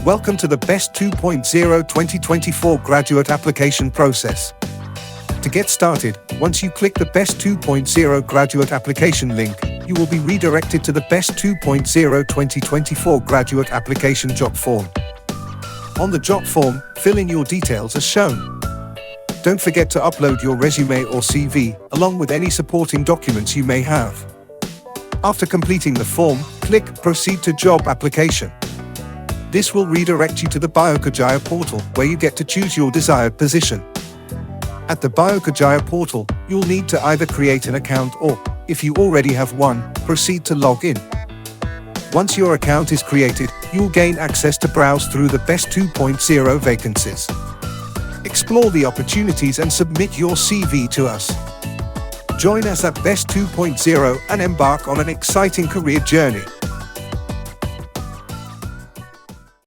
Welcome to the BeST 2.0 2024 graduate application process. To get started, once you click the BeST 2.0 graduate application link, you will be redirected to the BeST 2.0 2024 graduate application job form. On the job form, fill in your details as shown. Don't forget to upload your resume or CV, along with any supporting documents you may have. After completing the form, click Proceed to Job Application. This will redirect you to the BioKerjaya Portal, where you get to choose your desired position. At the BioKerjaya Portal, you'll need to either create an account or, if you already have one, proceed to log in. Once your account is created, you'll gain access to browse through the BeST 2.0 vacancies. Explore the opportunities and submit your CV to us. Join us at BeST 2.0 and embark on an exciting career journey.